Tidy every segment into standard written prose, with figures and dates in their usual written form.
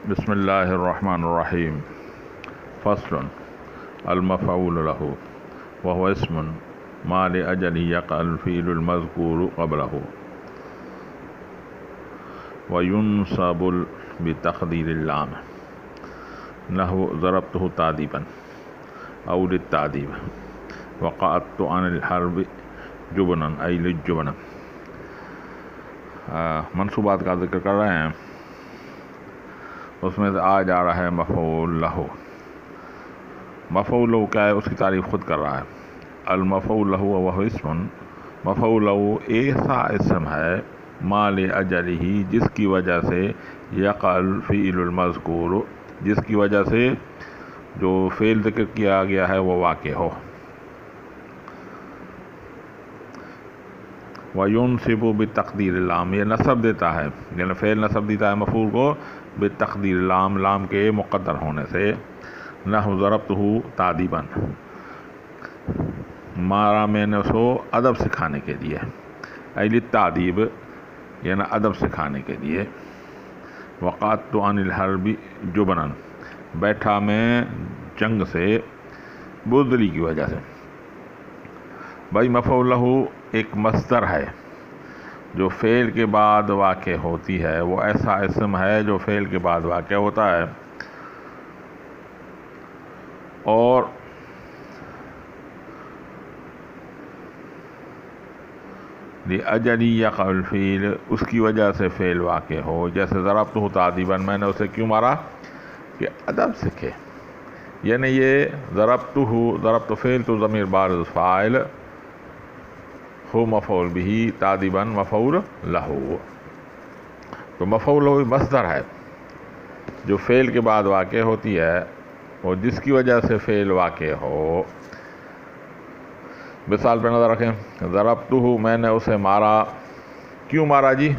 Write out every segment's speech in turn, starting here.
بسم اللہ الرحمن الرحیم فصل المفعول له وهو اسم ما لأجله يقع الفعل المذكور قبله وينصب بتقدير اللام نحو ضربته تاديبا أو للتعذيب وقعدت عن الحرب جبنا أي للجبن۔ منصوبات کا ذکر کر رہے ہیں، اس میں آ جا رہا ہے مفعول لہو۔ مفعول لہو کیا ہے، اس کی تعریف خود کر رہا ہے۔ المفعول لہو وہ اسم، مفعول لہو ایسا اسم ہے ما لأجلہ جس کی وجہ سے یقع الفعل المذکور، جس کی وجہ سے جو فعل ذکر کیا گیا ہے وہ واقع ہو۔ وَيُنْصِبُ بِتَقْدِيرِ اللام، یہ نصب دیتا ہے، یعنی فعل نصب دیتا ہے مفعول کو بتقدیر لام، لام کے مقدر ہونے سے۔ نحو ضربتہ تادیبا، مارا میں نے اس کو ادب سکھانے کے لیے، ایل تعدیب یعنی ادب سکھانے کے لیے۔ وقعدت عن الحرب جبنا، بیٹھا میں جنگ سے بزدلی کی وجہ سے۔ بھائی مفعول لہو ایک مصدر ہے جو فعل کے بعد واقع ہوتی ہے، وہ ایسا اسم ہے جو فعل کے بعد واقع ہوتا ہے، اور لِأَجَلِ يَقَعُ الْفِعْلُ اس کی وجہ سے فعل واقع ہو۔ جیسے ضربتہ تادیبا، میں نے اسے کیوں مارا کہ ادب سیکھے، یعنی یہ ضربت فعل تو ضمیر بارز فاعل ہو، مفعول بھی تادیبا مفعول لہو۔ تو مفعول لہو مصدر ہے جو فعل کے بعد واقع ہوتی ہے اور جس کی وجہ سے فعل واقع ہو۔ مثال پہ نظر رکھیں، ضربتہ میں نے اسے مارا، کیوں مارا جی؟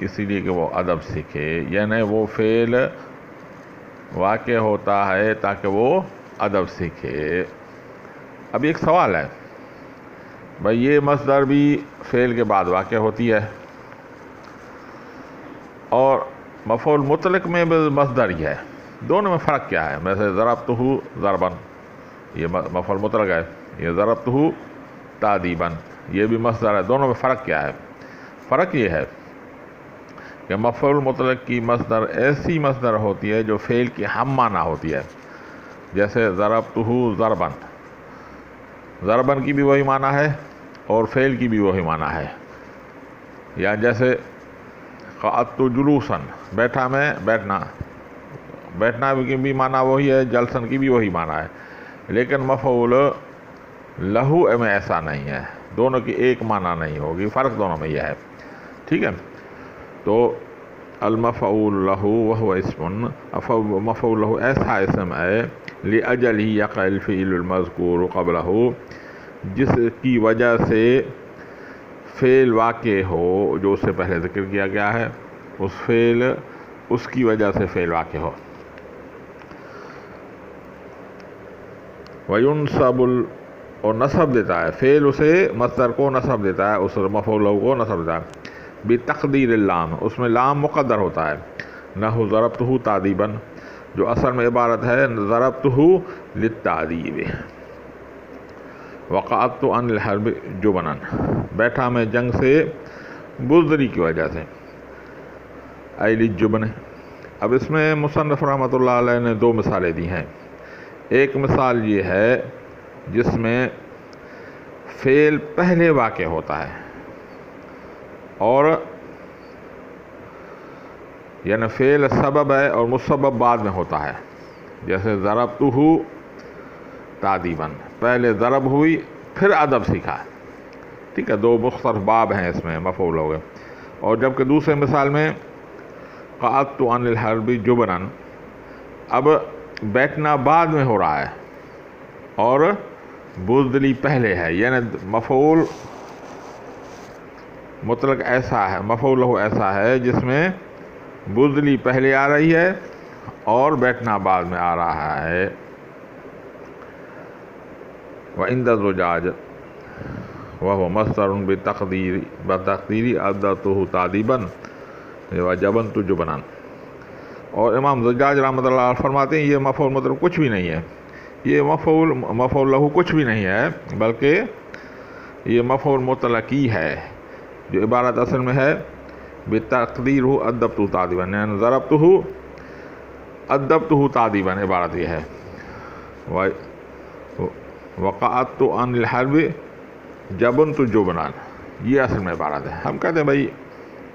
اسی لیے کہ وہ ادب سیکھے، یعنی وہ فعل واقع ہوتا ہے تاکہ وہ ادب سیکھے۔ اب ایک سوال ہے، بھائی یہ مصدر بھی فعل کے بعد واقع ہوتی ہے اور مفعول مطلق میں بھی مصدر ہی ہے، دونوں میں فرق کیا ہے؟ ویسے ضربتہ ضربا یہ مفعول مطلق ہے، یہ ضربتہ تادیبا یہ بھی مصدر ہے، دونوں میں فرق کیا ہے؟ فرق یہ ہے کہ مفعول مطلق کی مصدر ایسی مصدر ہوتی ہے جو فعل کی ہم معنی ہوتی ہے، جیسے ضربتہ ضربا، ضربن کی بھی وہی معنی ہے اور فعل کی بھی وہی معنی ہے۔ یا جیسے قعدت جلوسا، بیٹھا میں بیٹھنا، بیٹھنا کی بھی معنی وہی ہے، جلسن کی بھی وہی معنی ہے، لیکن مفعول لہو میں ایسا نہیں ہے، دونوں کی ایک معنی نہیں ہوگی، فرق دونوں میں یہ ہے، ٹھیک ہے؟ تو المفعول لہو وہو اسم، مفعول لہو ایسا اسم ہے لأجلہ یقع الفعل المذکور قبلہ جس کی وجہ سے فعل واقع ہو جو اس سے پہلے ذکر کیا گیا ہے، اس کی وجہ سے فعل واقع ہو۔ وَيُنْصَبُ اور نصب دیتا ہے، فعل اسے مصدر کو نصب دیتا ہے، اس مفعول لہو کو نصب دیتا ہے بتقدیر اللام، اس میں لام مقدر ہوتا ہے۔ نحو ضربتہ تادیبا، جو اصل میں عبارت ہے ضربتہ للتعذیب۔ وقعدت عن الحرب جبنا، بیٹھا میں جنگ سے بزدلی کی وجہ سے، ای للجبن۔ اب اس میں مصنف رحمۃ اللہ علیہ نے دو مثالیں دی ہیں۔ ایک مثال یہ ہے جس میں فعل پہلے واقع ہوتا ہے اور یعنی فعل سبب ہے اور مسبب بعد میں ہوتا ہے، جیسے ضربتہ تادیبا، پہلے ضرب ہوئی پھر ادب سیکھا، ٹھیک ہے؟ دو مختلف باب ہیں اس میں مفعول ہو گئے۔ اور جبکہ دوسرے مثال میں قعدت عن الحرب جبنا، اب بیٹھنا بعد میں ہو رہا ہے اور بزدلی پہلے ہے، یعنی مفعول مطلق ایسا ہے، مفعول لہو ایسا ہے جس میں بزدلی پہلے آ رہی ہے اور بیٹھنا بعد میں آ رہا ہے۔ وعند الزجاج وهو مصدر بتقدیر ادتہ تادیبا وجبنت جبنا، اور امام زجاج رحمۃ اللہ علیہ فرماتے ہیں یہ مفعول مطلق کچھ بھی نہیں ہے، یہ مفعول لہو کچھ بھی نہیں ہے، بلکہ یہ مفعول مطلق ہی ہے، جو عبارت اصل میں ہے بتقدیر ادبتہ تعدیبا، یعنی ضربتہ ادبتہ تعدیبا، عبارت یہ ہے۔ وقعت عن الحرب جبنت جبنا، یہ اصل میں عبارت ہے۔ ہم کہتے ہیں بھائی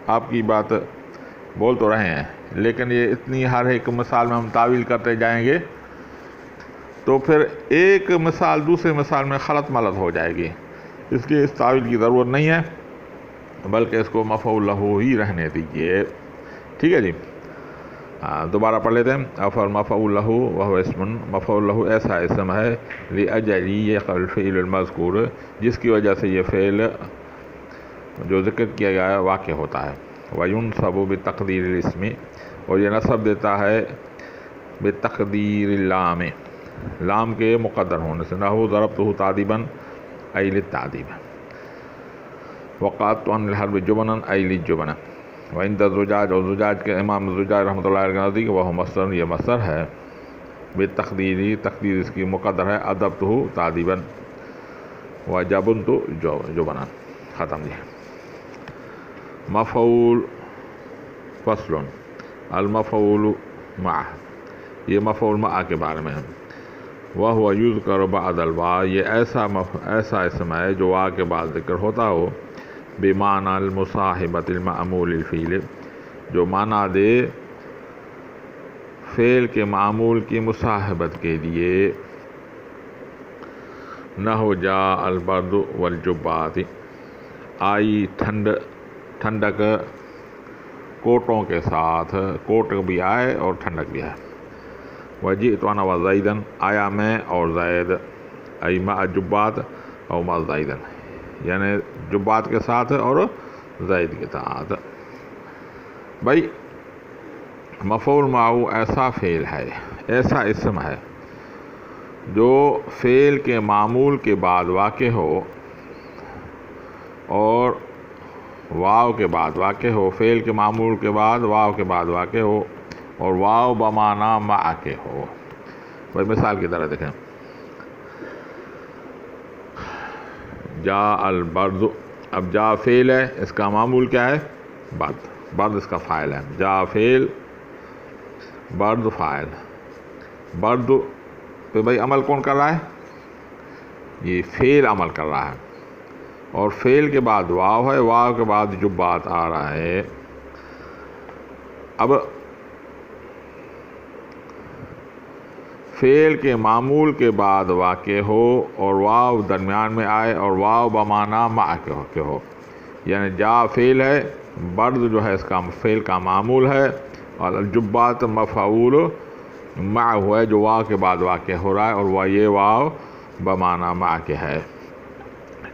آپ کی بات بول تو رہے ہیں، لیکن یہ اتنی ہر ایک مثال میں ہم تعویل کرتے جائیں گے تو پھر ایک مثال دوسرے مثال میں خلط ملط ہو جائے گی، اس لیے اس تعویل کی ضرورت نہیں ہے، بلکہ اس کو مفعول لہو ہی رہنے دیجیے۔ ٹھیک ہے جی، دوبارہ پڑھ لیتے ہیں۔ افر مفعول لہو وہو اسم، مفعول لہو ایسا اسم ہے لأجل یقع الفعل المذکور، جس کی وجہ سے یہ فعل جو ذکر کیا گیا ہے واقع ہوتا ہے۔ وینصب بتقدیر الاسم، اور یہ نصب دیتا ہے بتقدیر اللام، لام کے مقدر ہونے سے، نحو ضربتہ تعدیبا ای للتعدیب، وقعت عن الحرب جبنا ای للجبن۔ وعند زجاج، اور زجاج کے امام زجاج رحمۃ اللہ علیہ کے نزدیک وہ مصدر، یہ مصدر ہے بتقدیری، تقدیر اس کی مقدر ہے ادبتہ تعدیبا وجبنت جبنا۔ ختم جی۔ مفعول فصل، المفعول مع، یہ مفعول مع کے بارے میں ہے۔ وہو یذکر بعد الواو، یہ ایسا اسم ہے جو واو کے بعد ذکر ہوتا ہو، بمعنی المصاحبۃ المعمول الفعل، جو معنی دے فعل کے معمول کی مصاحبت کے لیے، نحو جاء البرد والجبات، آئی ٹھنڈک کوٹوں کے ساتھ، کوٹ بھی آئے اور ٹھنڈک بھی آئے۔ وجئت انا وزیدا، آیا میں اور زید، ای مع جبات او مع زیدا، یعنی جبات کے ساتھ اور زید کے ساتھ۔ بھائی مفعول معو ایسا فعل ہے، ایسا اسم ہے جو فعل کے معمول کے بعد واقع ہو اور واو کے بعد واقع ہو، فعل کے معمول کے بعد واو کے بعد واقع ہو اور واو بمعنی مع کے ہو۔ بھائی مثال کی طرح دیکھیں، جاء البرد، اب جاء فعل ہے، اس کا معمول کیا ہے؟ برد، برد اس کا فاعل ہے، جاء فعل برد فاعل، برد پہ بھائی عمل کون کر رہا ہے؟ یہ فعل عمل کر رہا ہے، اور فعل کے بعد واو ہے، واو کے بعد جبات آ رہا ہے۔ اب فعل کے معمول کے بعد واقع ہو اور واو درمیان میں آئے اور واو بمعنی مع کے ہو، یعنی جا فعل ہے، برد جو ہے اس کا فعل کا معمول ہے، اور الجبات مفعول مع ہوا ہے جو واو کے بعد واقع ہو رہا ہے، اور وہ یہ واو بمعنی مع کے ہے۔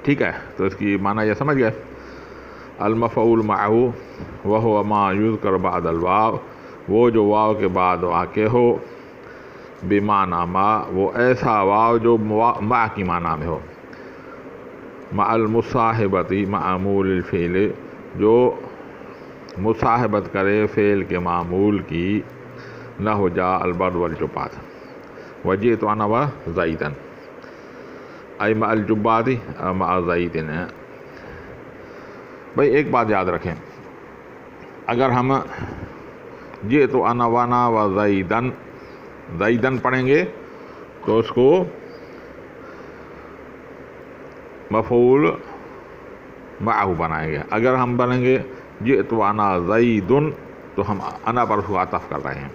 ٹھیک ہے، تو اس کی معنی یہ سمجھ گئے۔ المفعول معہ وہو ما یذکر بعد الواو، وہ جو واو کے بعد واقع ہو، بمعنی ما، وہ ایسا واو جو مع کی معنی میں ہو، مع المصاحبۃ معمول الفعل، جو مصاحبت کرے فعل کے معمول کی، نحو جاء البرد والجبات، وجئت انا وزیدا، ای مع الجبات مع زید۔ بھائی ایک بات یاد رکھیں، اگر ہم جئت انا وانا و زیدن، زیدن پڑھیں گے تو اس کو مفعول معہ بنائیں گے، اگر ہم بنیں گے جئت انا زیدن تو ہم انا پر اس کو عطف کر رہے ہیں۔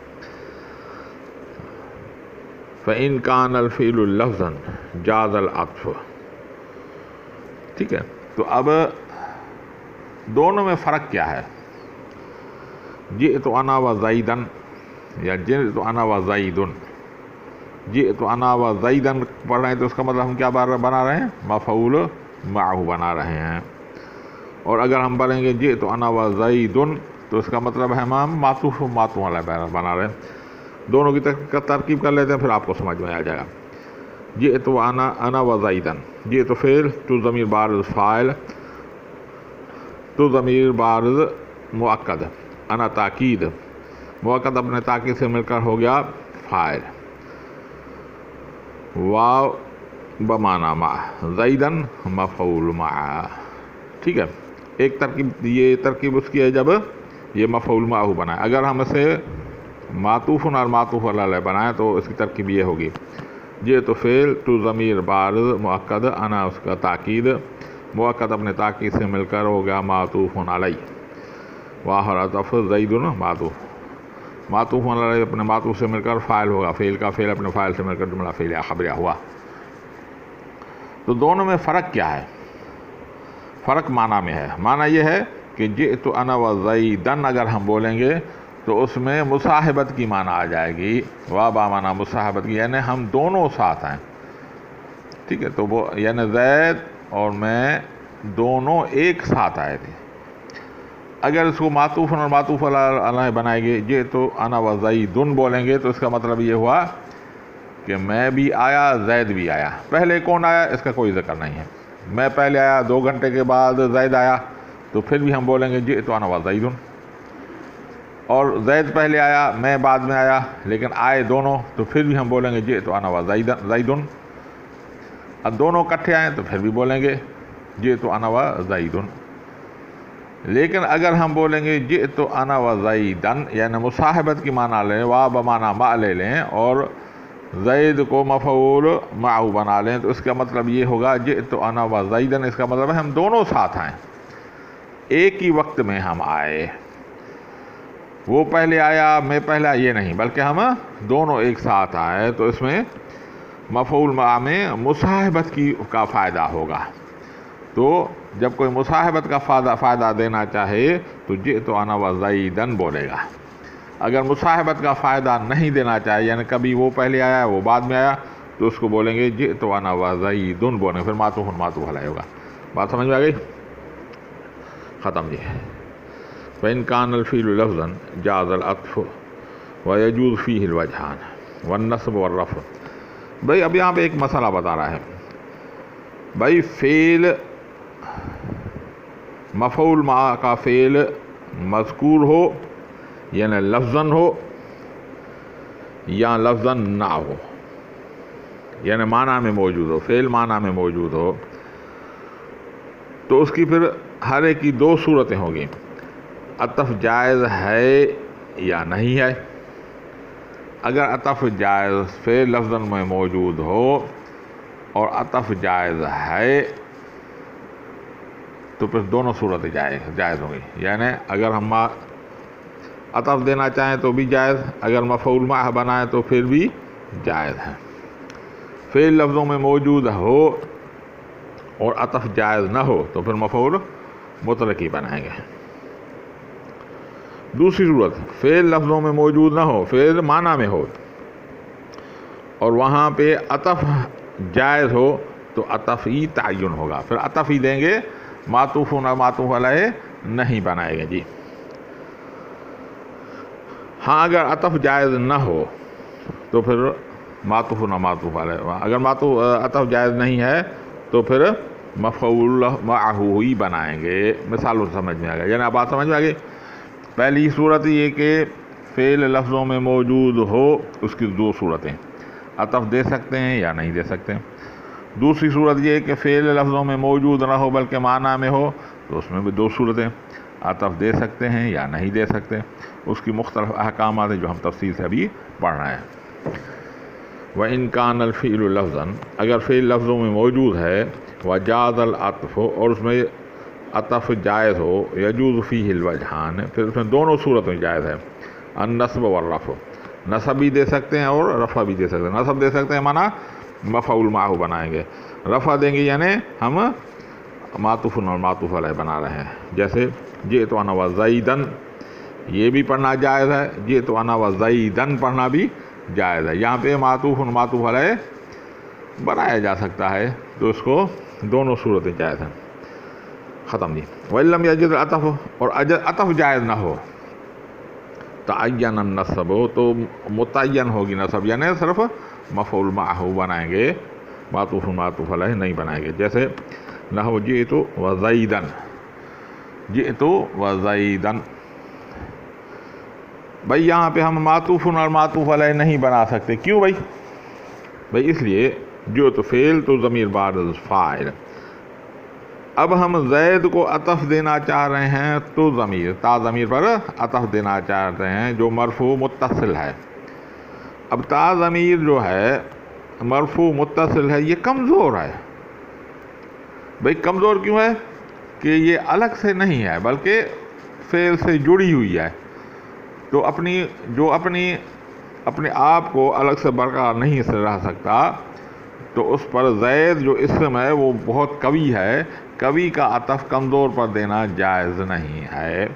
فإن كان الفعل لفظا جاز العطف۔ ٹھیک ہے، تو اب دونوں میں فرق کیا ہے؟ جئت انا و زیدن یا جئت انا و زیدن، جئت انا و زیدن پڑھ رہے ہیں تو اس کا مطلب ہم کیا بنا رہے ہیں؟ مفعول معہ بنا رہے ہیں، اور اگر ہم بولیں گے جئت انا و زیدن تو اس کا مطلب ہے ہم معطوف علیہ بنا رہے ہیں۔ دونوں کی ترکیب کر لیتے ہیں، پھر آپ کو سمجھ میں آ جائے گا۔ جئت انا و زیدن، جئت فعل، تو ضمیر بارز فاعل، تو ضمیر بارز مؤکد، انا تاکید، موقت اپنے تاکید سے مل کر ہو گیا فاعل، واو بمعنی مع، زیدن مفعول مع. ٹھیک ہے، ایک ترکیب، یہ ترکیب اس کی ہے جب یہ مفعول معہ بنائے. اگر ہم اسے معطوف اور معطوف علیہ بنائیں تو اس کی ترکیب یہ ہوگی، یہ تو فعل، تو ضمیر بارز مؤکد، انا اس کا تاکید، مؤکد اپنے تاکید سے مل کر ہو گیا معطوف علیہ، واخر عطف زید معطوف، معطوف علیہ اپنے معطوف سے مل کر فاعل ہوگا، فعل کا فعل اپنے فاعل سے مل کر جملہ فعل یا خبریہ ہوا. تو دونوں میں فرق کیا ہے؟ فرق معنی میں ہے. معنی یہ ہے کہ جئت انا و زیدن اگر ہم بولیں گے تو اس میں مصاحبت کی معنی آ جائے گی، با معنی مصاحبت کی، یعنی ہم دونوں ساتھ ہیں. ٹھیک ہے، تو وہ یعنی زید اور میں دونوں ایک ساتھ آئے تھے. اگر اس کو معطوف اور معطوف علیہ بنائے گے، جئت انا و زیدن بولیں گے تو اس کا مطلب یہ ہوا کہ میں بھی آیا، زید بھی آیا. پہلے کون آیا اس کا کوئی ذکر نہیں ہے. میں پہلے آیا، 2 گھنٹے کے بعد زید آیا تو پھر بھی ہم بولیں گے جئت انا و زیدن. اور زید پہلے آیا، میں بعد میں آیا، لیکن آئے دونوں تو پھر بھی ہم بولیں گے جئت انا و زیدن. اب دونوں اکٹھے آئیں تو پھر بھی بولیں گے جئت انا و زیدن. لیکن اگر ہم بولیں گے جئت انا و زیدن یعنی مصاحبت کی معنی لیں، وا بمعنی مع لے لیں اور زید کو مفعول معہ بنا لیں، تو اس کا مطلب یہ ہوگا جئت انا و زیدن، اس کا مطلب ہے ہم دونوں ساتھ آئیں، ایک ہی وقت میں ہم آئے. وہ پہلے آیا، میں پہلے آیا، یہ نہیں، بلکہ ہم دونوں ایک ساتھ آئے. تو اس میں مفعول معہ میں مصاحبت کا فائدہ ہوگا. تو جب کوئی مصاحبت کا فائدہ دینا چاہے تو جئت انا و زیدن بولے گا. اگر مصاحبت کا فائدہ نہیں دینا چاہے، یعنی کبھی وہ پہلے آیا وہ بعد میں آیا، تو اس کو بولیں گے جئت انا و زیدن بولیں گے، پھر معطوف علیہ ہوگا. بات سمجھ میں آ گئی؟ ختم جی. فإن كان الفعل لفظا جاز العطف ويجوز فيه الوجهان والنصب والرفع. بھائی اب یہاں پہ ایک مسئلہ بتا رہا ہے. بھائی فعل مفعول معہ کا فعل مذکور ہو یعنی لفظاً ہو یا لفظاً نہ ہو، یعنی معنی میں موجود ہو، فعل معنی میں موجود ہو، تو اس کی پھر ہر ایک کی 2 صورتیں ہوں گی. عطف جائز ہے یا نہیں ہے. اگر عطف جائز فعل لفظاً میں موجود ہو اور عطف جائز ہے تو پھر دونوں صورتیں جائز ہوں گی. یعنی اگر ہم عطف دینا چاہیں تو بھی جائز، اگر مفعول معہ بنائیں تو پھر بھی جائز ہے. فعل لفظوں میں موجود ہو اور عطف جائز نہ ہو تو پھر مفعول مطلق ہی بنائیں گے. دوسری صورت، فعل لفظوں میں موجود نہ ہو، فعل معنی میں ہو اور وہاں پہ عطف جائز ہو تو عطف ہی تعین ہوگا، پھر عطف ہی دیں گے، معطوف و معطوف علیہ نہیں بنائے گے جی. ہاں اگر عطف جائز نہ ہو تو پھر معطوف و معطوف علیہ، اگر عطف جائز نہیں ہے تو پھر مفعول معہ ہی بنائیں گے. مثال سمجھ میں آ گیا، یعنی بات سمجھ میں آ گئی. پہلی صورت یہ کہ فعل لفظوں میں موجود ہو، اس کی 2 صورتیں، عطف دے سکتے ہیں یا نہیں دے سکتے. دوسری صورت یہ کہ فعل لفظوں میں موجود نہ ہو بلکہ معنی میں ہو، تو اس میں بھی 2 صورتیں، عطف دے سکتے ہیں یا نہیں دے سکتے. اس کی مختلف احکامات ہیں جو ہم تفصیل سے ابھی پڑھ رہے ہیں. وَإِن كَانَ الْفِعْلُ لَفْظًا، اگر فعل لفظوں میں موجود ہے، وَجَازَ الْعَطْفُ اور اس میں عطف جائز ہو، يَجُوزُ فِيهِ الْوَجْهَانِ پھر اس میں دونوں صورتیں جائز ہے. النصب والرفع، نصب بھی دے سکتے ہیں اور رفع بھی دے سکتے ہیں. نصب دے سکتے ہیں معنی مفعول معہ بنائیں گے، رفع دیں گے یعنی ہم معطوف اور معطوف علیہ بنا رہے ہیں. جیسے جئت انا و زیدن، یہ بھی پڑھنا جائز ہے، جئت انا و زیدن پڑھنا بھی جائز ہے. یہاں پہ معطوف اور معطوف علیہ بنایا جا سکتا ہے تو اس کو دونوں صورتیں جائز ہیں. ختم جی. وَإِلَّمْ يَجِدْ الْعَطْفُ اور عطف جائز نہ ہو، تعین النصب تو متعین ہوگی نصب، یعنی صرف مفعول معہ بنائیں گے، معطوف معطوف علیہ نہیں بنائیں گے. جیسے نحو جئت و زیدن، جئت و زیدن. بھائی یہاں پہ ہم معطوف اور معطوف علیہ نہیں بنا سکتے. کیوں بھائی؟ بھائی اس لیے جو تو فعل تو ضمیر بعد فاعل. اب ہم زید کو عطف دینا چاہ رہے ہیں تو ضمیر تا ضمیر پر عطف دینا چاہتے ہیں جو مرفوع متصل ہے. اب تا ضمیر جو ہے مرفوع متصل ہے یہ کمزور ہے. بھئی کمزور کیوں ہے؟ کہ یہ الگ سے نہیں ہے بلکہ فعل سے جڑی ہوئی ہے، تو اپنے آپ کو الگ سے برقرار نہیں رہ سکتا. تو اس پر زید جو اسم ہے وہ بہت قوی ہے، قوی کا عطف کمزور پر دینا جائز نہیں ہے.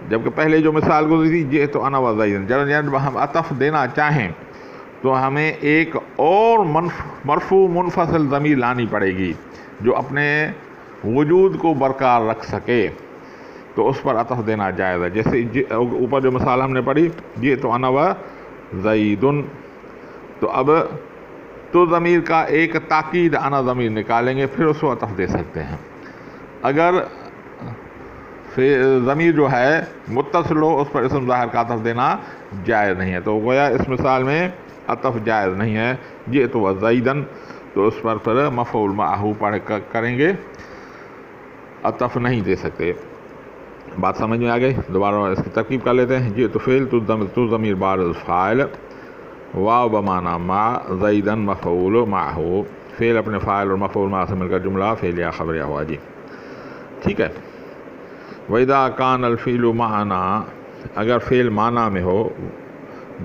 جبکہ پہلے جو مثال گزری تھی یہ تو انا و زید، جب ہم عطف دینا چاہیں تو ہمیں ایک اور مرفوع منفصل ضمیر لانی پڑے گی جو اپنے وجود کو برقرار رکھ سکے، تو اس پر عطف دینا جائز ہے. جیسے اوپر جو مثال ہم نے پڑھی یہ تو انا و زیدن، تو اب تو ضمیر کا ایک تاکید انا ضمیر نکالیں گے پھر اس کو عطف دے سکتے ہیں. اگر ضمیر جو ہے متصل ہو اس پر اسم ظاہر کا عطف دینا جائز نہیں ہے. تو گویا اس مثال میں عطف جائز نہیں ہے. یہ تو زیدن، تو اس پر پھر مفعول معہ پڑھ کریں گے، عطف نہیں دے سکتے. بات سمجھ میں آ گئی؟ دوبارہ اس کی ترکیب کر لیتے ہیں. یہ تو فعل تو ضمیر بارز فاعل، واو بمانا ما، زیدن مفعول معہ. فعل اپنے فاعل اور مفعول معہ سے مل کر جملہ فعل یا خبر یا ہوا. جی ٹھیک ہے. وَإِذَا كَانَ الْفِعْلُ مَعْنَا، اگر فعل معنی میں ہو،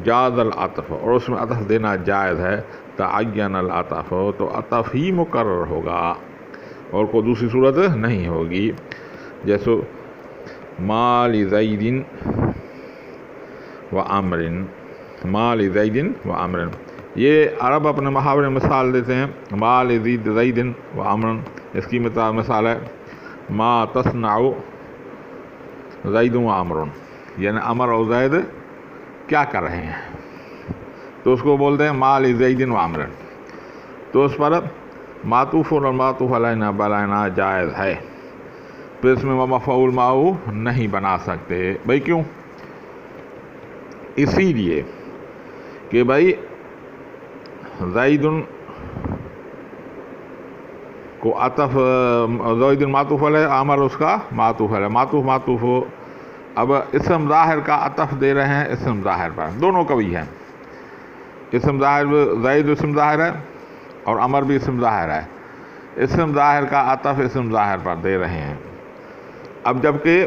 جاز العطف، اور اس میں عطف دینا جائز ہے، تعین العطف، تو عطف ہی مقرر ہوگا اور کوئی دوسری صورت نہیں ہوگی. جیسے ما لزید و عمر، ما لزید و عمر، یہ عرب اپنے محاورے مثال دیتے ہیں. ما لزید و عمر، اس کی مثال ہے ما تصنع زید و عمر، یعنی عمر اور زید کیا کر رہے ہیں، تو اس کو بولتے ہیں ما لزید و عمر. تو اس پر معطوف اور معطوف علیہ بلانا جائز ہے، پھر اس میں مفعول معہ نہیں بنا سکتے. بھائی کیوں؟ اسی لیے کہ بھائی زید کو عطف، زید معطوف علیہ، عمر اس کا معطوف علیہ، معطوف ہو. اب اسم ظاہر کا عطف دے رہے ہیں اسم ظاہر پر، دونوں قوی ہیں. اسم ظاہر زید اسم ظاہر ہے اور عمر بھی اسم ظاہر ہے. اسم ظاہر کا عطف اسم ظاہر پر دے رہے ہیں. اب جبکہ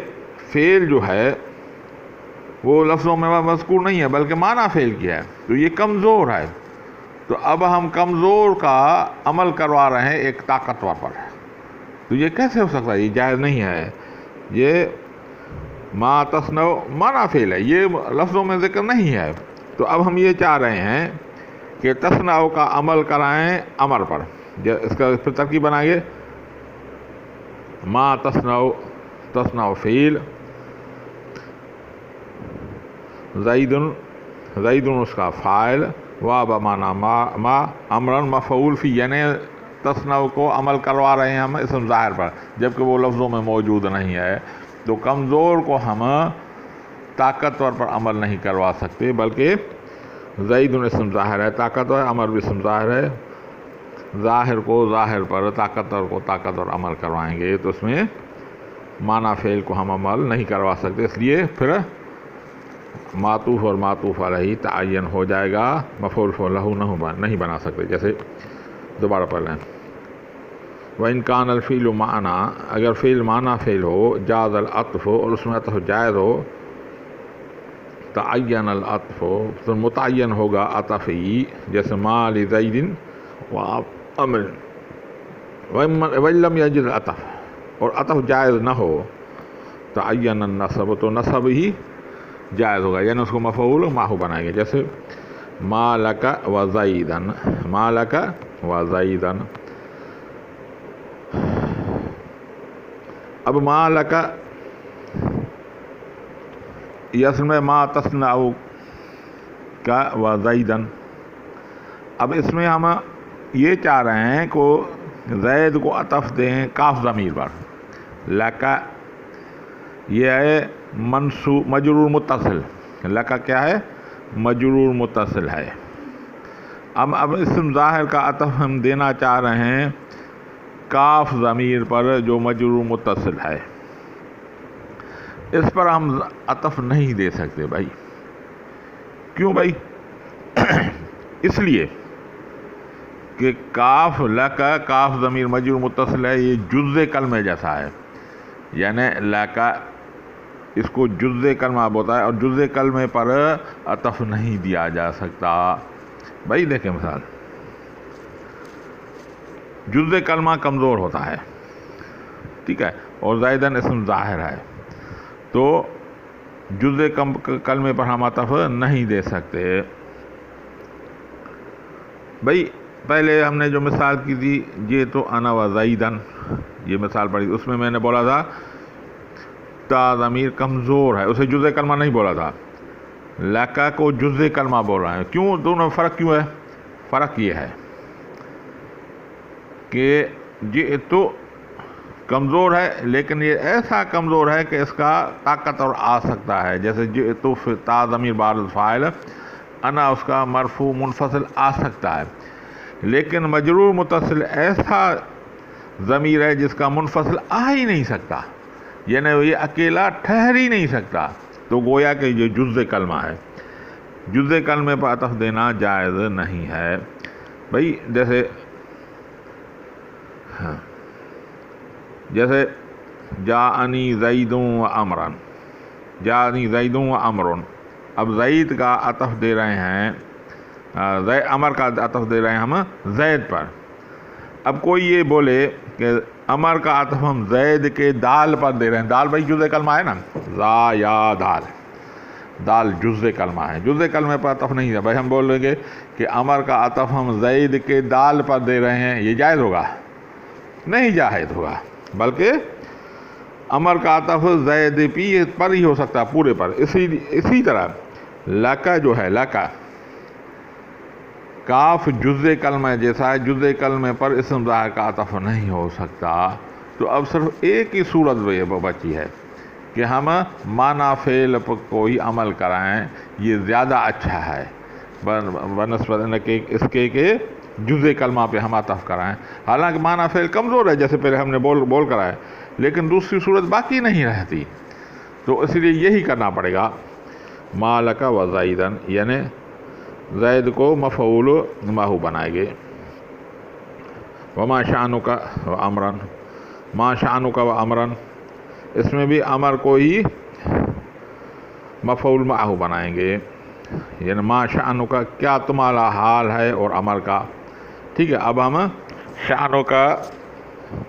فعل جو ہے وہ لفظوں میں مذکور نہیں ہے بلکہ معنی فعل کیا ہے، تو یہ کمزور ہے. تو اب ہم کمزور کا عمل کروا رہے ہیں ایک طاقتور پر، تو یہ کیسے ہو سکتا ہے؟ یہ جائز نہیں ہے. یہ ما تصنع معنی فعل ہے، یہ لفظوں میں ذکر نہیں ہے. تو اب ہم یہ چاہ رہے ہیں کہ تصنع کا عمل کرائیں امر پر. اس کا پھر ترکیب بنائیں گے ما تصنع فعل، زید اس کا فاعل، وا بمانا ما امرن مفعول فی، یعنی تصنع کو عمل کروا رہے ہیں ہم اسم ظاہر پر جبکہ وہ لفظوں میں موجود نہیں ہے. تو کمزور کو ہم طاقتور پر عمل نہیں کروا سکتے بلکہ زید اسم ظاہر ہے، طاقتور، امر بھی اسم ظاہر ہے. ظاہر کو ظاہر پر، طاقتور کو طاقتور عمل کروائیں گے تو اس میں معنی فعل کو ہم عمل نہیں کروا سکتے. اس لیے پھر معطوف اور معطوف علیہ تعین ہو جائے گا، مفعول لہ نہیں بنا سکتے. جیسے دوبارہ پڑھ لیں. وَإِنْ كَانَ الْفِعْلُ مَعْنَا، اگر فعل معنی فعل ہو، جاز العطف، اور اس میں عطف جائز ہو، تعین العطف، تو متعین ہوگا عطف ہی. جیسے ما لزید و عمر. وَإِن لَمْ يَجِدْ العطف، اور عطف جائز نہ ہو، تعین النصب، تو نصب ہی جائز ہوگا، یعنی اس کو مفعول معہ بنائیں گے. جیسے ما لک و زیدن، ما لک و زیدن. اب ما لک یہ اصل میں ما تصنع کا و زیدن. اب اس میں ہم یہ چاہ رہے ہیں کہ زید کو عطف دیں کاف ضمیر پر. لک یہ ہے مجرور متصل، لکا کیا ہے؟ مجرور متصل ہے۔ اب اسم ظاہر کا عطف ہم دینا چاہ رہے ہیں کاف ضمیر پر جو مجرور متصل ہے، اس پر ہم عطف نہیں دے سکتے بھائی۔ کیوں بھائی؟ اس لیے کہ کاف لکا، کاف ضمیر مجرور متصل ہے، یہ جزء کلمے جیسا ہے، یعنی لکا اس کو جزء کلمہ ہوتا ہے اور جزء کلمے پر عطف نہیں دیا جا سکتا۔ بھائی دیکھیں مثال، جزء کلمہ کمزور ہوتا ہے، ٹھیک ہے، اور زائدن اسم ظاہر ہے، تو جزء کلمے پر ہم عطف نہیں دے سکتے۔ بھائی پہلے ہم نے جو مثال کی تھی، یہ تو انا و زیدن، یہ مثال پڑھی، اس میں میں نے بولا تھا تا ضمیر کمزور ہے، اسے جزء کلمہ نہیں بولا تھا، لکا کو جزء کلمہ بول رہا ہے۔ کیوں؟ دونوں میں فرق کیوں ہے؟ فرق یہ ہے کہ یہ تو کمزور ہے، لیکن یہ ایسا کمزور ہے کہ اس کا طاقت اور آ سکتا ہے، جیسے جئتو تا ضمیر بارد فاعل، انا اس کا مرفوع منفصل آ سکتا ہے، لیکن مجرور متصل ایسا ضمیر ہے جس کا منفصل آ ہی نہیں سکتا، یعنی یہ اکیلا ٹھہر ہی نہیں سکتا، تو گویا کہ یہ جزء کلمہ ہے، جزء کلمے پر عطف دینا جائز نہیں ہے۔ بھائی جیسے جاءنی زیدوں و امرن، جاءنی زیدوں و امرن، اب زید کا عطف دے رہے ہیں، امر کا عطف دے رہے ہیں ہم زید پر۔ اب کوئی یہ بولے کہ امر کا عطف ہم زید کے دال پر دے رہے ہیں، دال بھائی جزء کلمہ ہے نا، زا یا دال، دال جزء کلمہ ہے، جزء کلمے پر عطف نہیں ہے۔ بھائی ہم بولیں گے کہ امر کا عطف ہم زید کے دال پر دے رہے ہیں، یہ جائز ہوگا؟ نہیں جائز ہوگا، بلکہ امر کا عطف زید پی پر ہی ہو سکتا ہے، پورے پر۔ اسی طرح لکا جو ہے، لکا کاف جزء کلمہ جیسا ہے، جزء کلمے پر اسم ظاہر کا عطف نہیں ہو سکتا، تو اب صرف ایک ہی صورت بچی ہے کہ ہم معنی فعل کو ہی عمل کرائیں، یہ زیادہ اچھا ہے بنسبت اس کے کہ جزء کلمہ پہ ہم عطف کرائیں، حالانکہ معنی فعل کمزور ہے جیسے پہلے ہم نے بول کرائے، لیکن دوسری صورت باقی نہیں رہتی، تو اس لیے یہی کرنا پڑے گا، ما لک و زیدن، یعنی زید کو مفعول ماہو بنائیں گے، وما شانک و امرن، ما شانک و امرن، اس میں بھی امر کو ہی مفعول معہ بنائیں گے، یعنی ما شانک کیا تمہارا حال ہے، اور امر کا، ٹھیک ہے۔ اب ہم شانک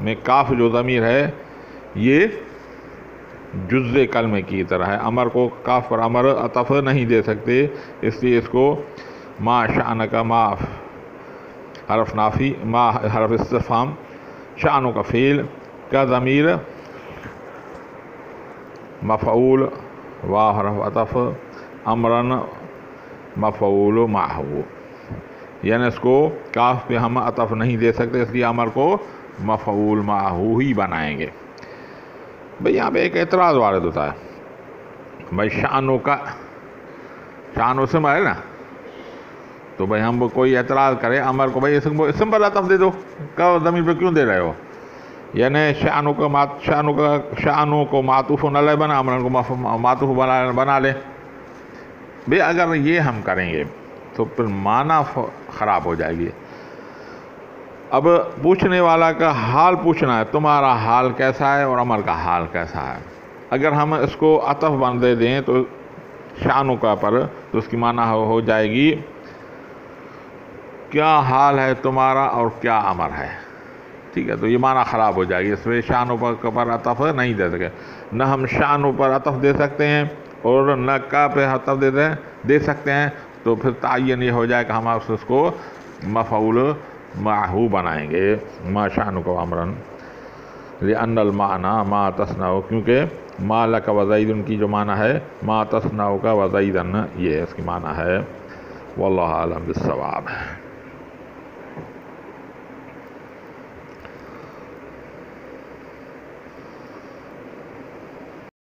میں کاف جو ضمیر ہے یہ جزء کلمے کی طرح ہے، امر کو کاف پر امر عطف نہیں دے سکتے، اس لیے اس کو ما شانک، ما حرف نافی، ما حرف استفہام، شانک کا فعل کا ضمیر مفعول، وا حرف عطف، امرن مفعول معہ، یعنی اس کو کاف پہ ہم عطف نہیں دے سکتے، اس لیے امر کو مفعول معہ ہی بنائیں گے۔ بھئی یہاں پہ ایک اعتراض وارد ہوتا ہے، بھئی شانو کا، شانو اسم ہے نا، تو بھئی ہم کوئی اعتراض کرے امر کو، بھئی اسم پر عطف دے دو، ضمیر پہ کیوں دے رہے ہو؟ یعنی شانو کو معطوف علیہ بنا، امرن کو معطوف بنا لے۔ بھئی اگر یہ ہم کریں گے تو پھر معنی خراب ہو جائے گی۔ اب پوچھنے والا کا حال پوچھنا ہے، تمہارا حال کیسا ہے اور امر کا حال کیسا ہے، اگر ہم اس کو عطف بن دے دیں تو شانو کا پر، تو اس کی معنی ہو جائے گی کیا حال ہے تمہارا اور کیا امر ہے، ٹھیک ہے، تو یہ معنی خراب ہو جائے گی، اس میں شانو پر عطف نہیں دے سکے، نہ ہم شانو پر عطف دے سکتے ہیں اور نہ کا پہ عطف دے سکتے ہیں، تو پھر تعین یہ ہو جائے کہ ہم اس کو مفعول معہ بنائیں گے، ما شانک و امرن، لأن المعنی ما تصنع، کیونکہ ما لک و زیدن کی جو معنی ہے ما تصنع کا و زیدن، یہ اس کی معنی ہے، واللہ اعلم بالصواب۔